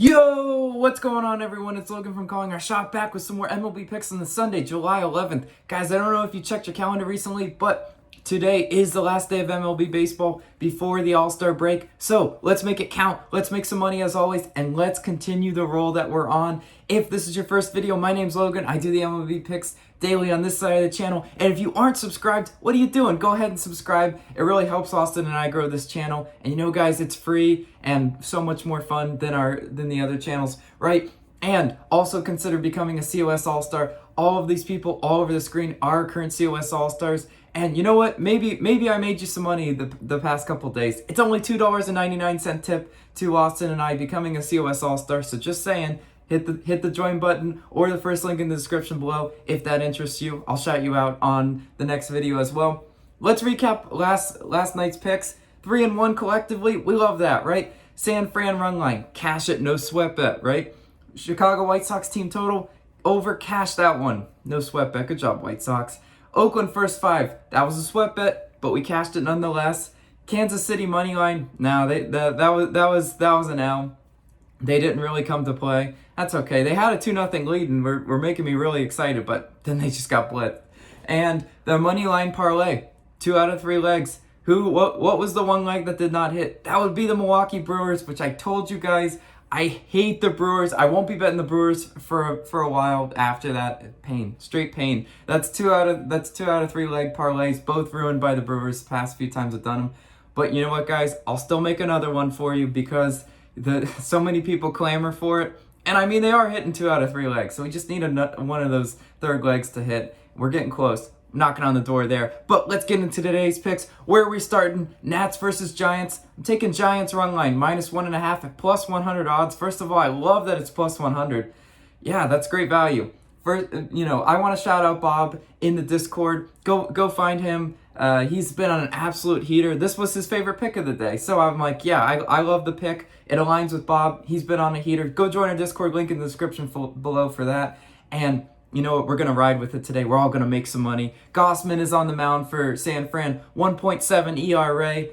Yo, what's going on, everyone? It's Logan from Calling Our Shot, back with some more MLB picks on the Sunday, July 11th. Guys, I don't know if you checked your calendar recently, but today is the last day of MLB baseball before the All-Star break. So let's make it count. Let's make some money as always, and let's continue the roll that we're on. If this is your first video, my name's Logan. I do the MLB picks daily on this side of the channel. And if you aren't subscribed, what are you doing? Go ahead and subscribe. It really helps Austin and I grow this channel. And you know, guys, it's free and so much more fun than the other channels, right? And also consider becoming a COS All-Star. All of these people all over the screen are current COS All-Stars. And you know what? Maybe I made you some money the past couple days. It's only $2.99 tip to Austin and I becoming a COS All-Star. So just saying, hit the join button or the first link in the description below if that interests you. I'll shout you out on the next video as well. Let's recap last night's picks. 3-1 collectively. We love that, right? San Fran run line, cash it, no sweat bet, right? Chicago White Sox team total, over, cash that one, no sweat bet. Good job, White Sox. Oakland first five, that was a sweat bet, but we cashed it nonetheless. Kansas City money line, no, that was an L. They didn't really come to play. That's okay. They had a 2-0 lead and were making me really excited, but then they just got blitzed. And the money line parlay, 2 out of 3 legs. What was the one leg that did not hit? That would be the Milwaukee Brewers, which I told you guys, I hate the Brewers. I won't be betting the Brewers for a while after that. Pain, straight pain. That's 2 out of 3 leg parlays, both ruined by the Brewers the past few times I've done them. But you know what, guys? I'll still make another one for you because so many people clamor for it. And I mean, they are hitting 2 out of 3 legs, so we just need one of those third legs to hit. We're getting close. Knocking on the door there. But let's get into today's picks. Where are we starting? Nats versus Giants. I'm taking Giants run line, -1.5 at plus 100 odds. First of all, I love that it's plus 100. Yeah, that's great value. First, I want to shout out Bob in the Discord. Go find him. He's been on an absolute heater. This was his favorite pick of the day. So I'm like, yeah, I love the pick. It aligns with Bob. He's been on a heater. Go join our Discord, link in the description below for that. And you know what? We're going to ride with it today. We're all going to make some money. Gausman is on the mound for San Fran. 1.7 ERA.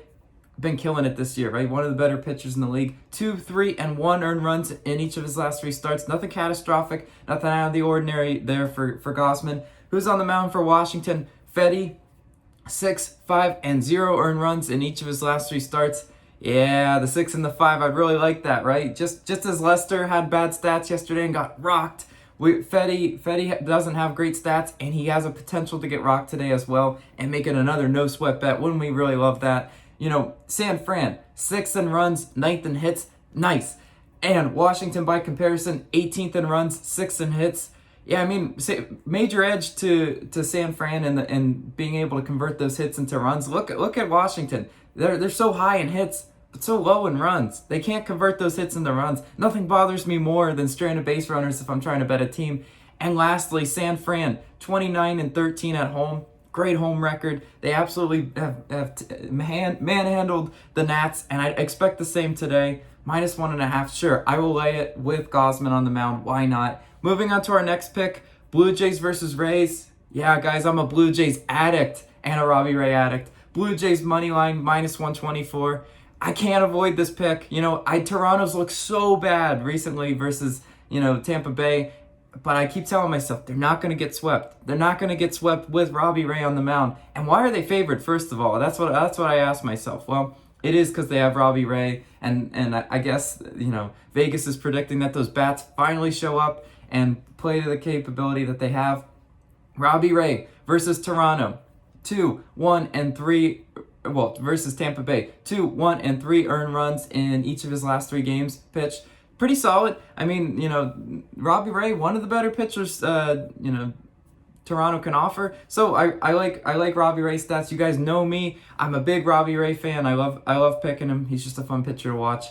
Been killing it this year, right? One of the better pitchers in the league. 2, 3, and 1 earned runs in each of his last 3 starts. Nothing catastrophic. Nothing out of the ordinary there for Gausman. Who's on the mound for Washington? Fedde. 6, 5, and 0 earned runs in each of his last 3 starts. Yeah, the 6 and the 5. I'd really like that, right? Just as Lester had bad stats yesterday and got rocked. Fedde doesn't have great stats, and he has a potential to get rocked today as well and make it another no sweat bet. Wouldn't we really love that? You know, San Fran, 6th in runs, 9th in hits, nice. And Washington, by comparison, 18th in runs, 6th in hits. Yeah, I mean, major edge to San Fran and being able to convert those hits into runs. Look at Washington. They're so high in hits, but so low in runs. They can't convert those hits into runs. Nothing bothers me more than stranded base runners if I'm trying to bet a team. And lastly, San Fran, 29-13 at home. Great home record. They absolutely have manhandled the Nats, and I expect the same today. -1.5. Sure, I will lay it with Gausman on the mound. Why not? Moving on to our next pick, Blue Jays versus Rays. Yeah, guys, I'm a Blue Jays addict and a Robbie Ray addict. Blue Jays money line, -124. I can't avoid this pick. You know, Toronto's looked so bad recently versus, Tampa Bay. But I keep telling myself, they're not going to get swept. They're not going to get swept with Robbie Ray on the mound. And why are they favored, first of all? That's what I asked myself. Well, it is because they have Robbie Ray. And I guess, Vegas is predicting that those bats finally show up and play to the capability that they have. Robbie Ray versus Toronto. 2, 1, and 3... Well, versus Tampa Bay. 2, 1, and 3 earned runs in each of his last 3 games pitched. Pretty solid. I mean, Robbie Ray, one of the better pitchers, Toronto can offer. So I like Robbie Ray stats. You guys know me. I'm a big Robbie Ray fan. I love picking him. He's just a fun pitcher to watch.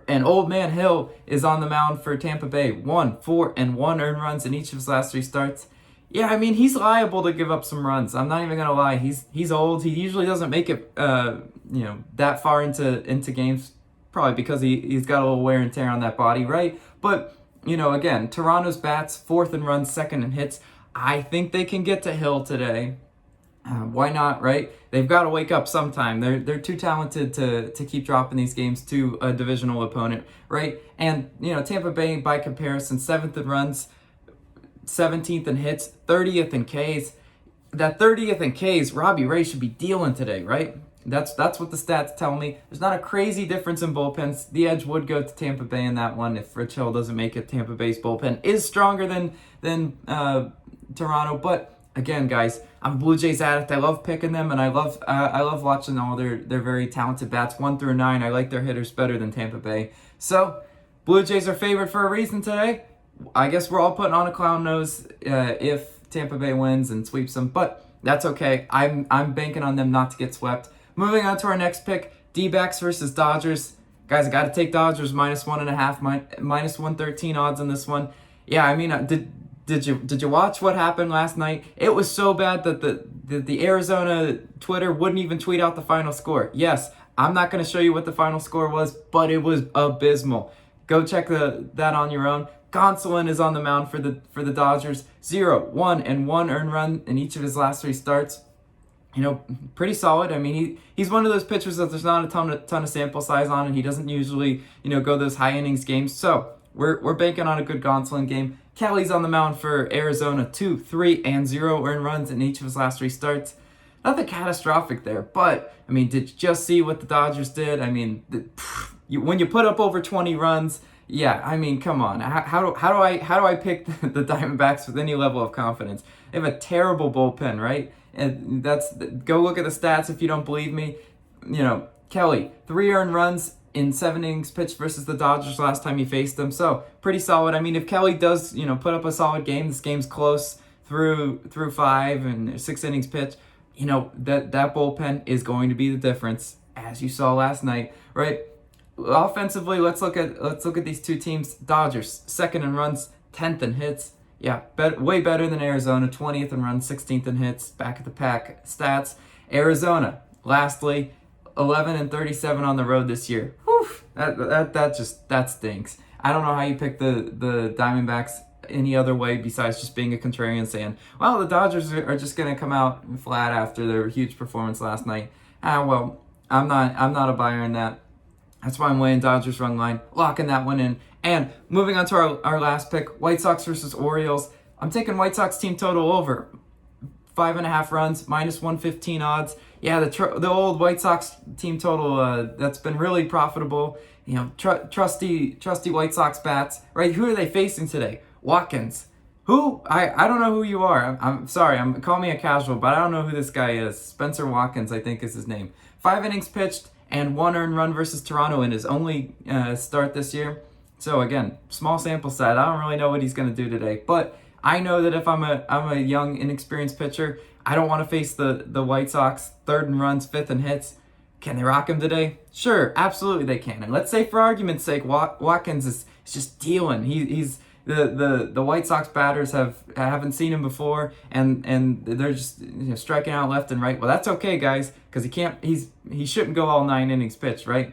And Old Man Hill is on the mound for Tampa Bay. 1, 4, and 1 earned runs in each of his last 3 starts. Yeah, I mean, he's liable to give up some runs. I'm not even going to lie. He's old. He usually doesn't make it, that far into games, probably because he's got a little wear and tear on that body, right? But, again, Toronto's bats, 4th in runs, 2nd in hits. I think they can get to Hill today. Why not, right? They've got to wake up sometime. They're too talented to keep dropping these games to a divisional opponent, right? And Tampa Bay by comparison, 7th in runs, 17th in hits, 30th in Ks. That 30th in Ks, Robbie Ray should be dealing today, right? That's what the stats tell me. There's not a crazy difference in bullpens. The edge would go to Tampa Bay in that one if Rich Hill doesn't make it. Tampa Bay's bullpen is stronger than Toronto, but again, guys, I'm a Blue Jays addict. I love picking them, and I love watching all their very talented bats 1 through 9. I like their hitters better than Tampa Bay. So, Blue Jays are favored for a reason today. I guess we're all putting on a clown nose if Tampa Bay wins and sweeps them, but that's okay. I'm banking on them not to get swept. Moving on to our next pick, D-backs versus Dodgers. Guys, I got to take Dodgers -1.5, minus 113 odds on this one. Yeah, I mean, did you watch what happened last night? It was so bad that the Arizona Twitter wouldn't even tweet out the final score. Yes, I'm not going to show you what the final score was, but it was abysmal. Go check that on your own. Gonsolin is on the mound for the Dodgers. 0, 1, and 1 earned run in each of his last 3 starts. Pretty solid. I mean, he's one of those pitchers that there's not a ton of sample size on, and he doesn't usually, go those high innings games. So we're banking on a good Gonsolin game. Kelly's on the mound for Arizona, 2, 3, and 0 earned runs in each of his last 3 starts. Nothing catastrophic there, but I mean, did you just see what the Dodgers did? I mean, when you put up over 20 runs, yeah, I mean, come on. How do I pick the Diamondbacks with any level of confidence? They have a terrible bullpen, right? And go look at the stats if you don't believe me. Kelly, 3 earned runs in 7 innings pitched versus the Dodgers last time he faced them. So pretty solid. I mean, if Kelly does, put up a solid game, this game's close through 5 and 6 innings pitched, that bullpen is going to be the difference, as you saw last night, right? Offensively, let's look at these two teams. Dodgers, 2nd in runs, 10th in hits. Yeah, way better than Arizona, 20th in runs, 16th in hits, back at the pack stats. Arizona, lastly, 11 and 37 on the road this year. Whew, that stinks. I don't know how you pick the Diamondbacks any other way besides just being a contrarian, saying, well, the Dodgers are just going to come out flat after their huge performance last night. Well, I'm not a buyer in that. That's why I'm weighing Dodgers run line, locking that one in. And moving on to our last pick, White Sox versus Orioles. I'm taking White Sox team total over 5.5 runs, -115 odds. Yeah, the old White Sox team total that's been really profitable. Trusty White Sox bats. Right? Who are they facing today? Watkins. Who? I don't know who you are. I'm sorry. Call me a casual, but I don't know who this guy is. Spencer Watkins, I think is his name. 5 innings pitched and 1 earned run versus Toronto in his only start this year. So again, small sample set. I don't really know what he's going to do today, but I know that if I'm a young, inexperienced pitcher, I don't want to face the White Sox, 3rd in runs, 5th in hits. Can they rock him today? Sure, absolutely they can. And let's say for argument's sake, Watkins is just dealing. He's the White Sox batters haven't seen him before, and they're just striking out left and right. Well, that's okay, guys, because he shouldn't go all 9 innings pitched, right?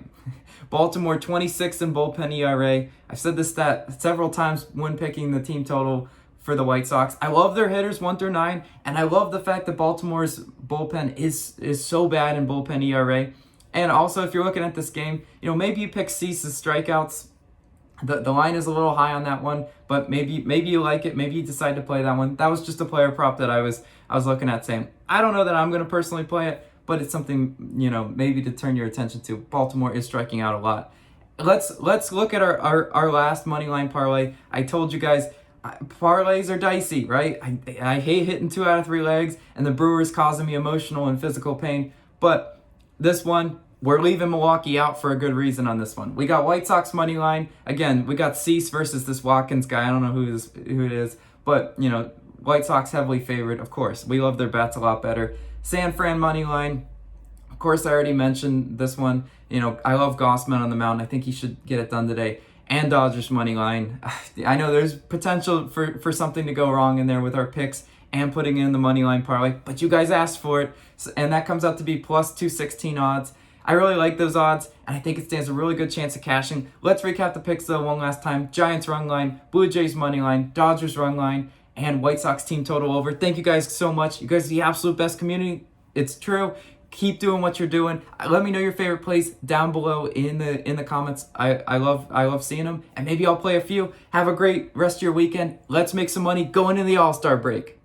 Baltimore 26 in bullpen ERA. I've said this stat several times when picking the team total for the White Sox. I love their hitters 1 through 9, and I love the fact that Baltimore's bullpen is so bad in bullpen ERA. And also, if you're looking at this game, maybe you pick Cease's strikeouts. The line is a little high on that one, but maybe you like it. Maybe you decide to play that one. That was just a player prop that I was looking at, saying I don't know that I'm going to personally play it, but it's something maybe to turn your attention to. Baltimore is striking out a lot. Let's look at our last money line parlay. I told you guys parlays are dicey, right? I hate hitting 2 out of 3 legs, and the Brewers causing me emotional and physical pain. But this one, we're leaving Milwaukee out for a good reason on this one. We got White Sox money line. Again, we got Cease versus this Watkins guy. I don't know who it is, but White Sox heavily favored. Of course, we love their bats a lot better. San Fran money line. Of course, I already mentioned this one. I love Gossman on the mound. I think he should get it done today. And Dodgers money line. I know there's potential for something to go wrong in there with our picks and putting in the money line parlay, but you guys asked for it, and that comes out to be plus 216 odds. I really like those odds, and I think it stands a really good chance of cashing. Let's recap the picks though one last time. Giants run line, Blue Jays money line, Dodgers run line, and White Sox team total over. Thank you guys so much. You guys are the absolute best community. It's true. Keep doing what you're doing. Let me know your favorite plays down below in the comments. I love seeing them, and maybe I'll play a few. Have a great rest of your weekend. Let's make some money going into the All-Star break.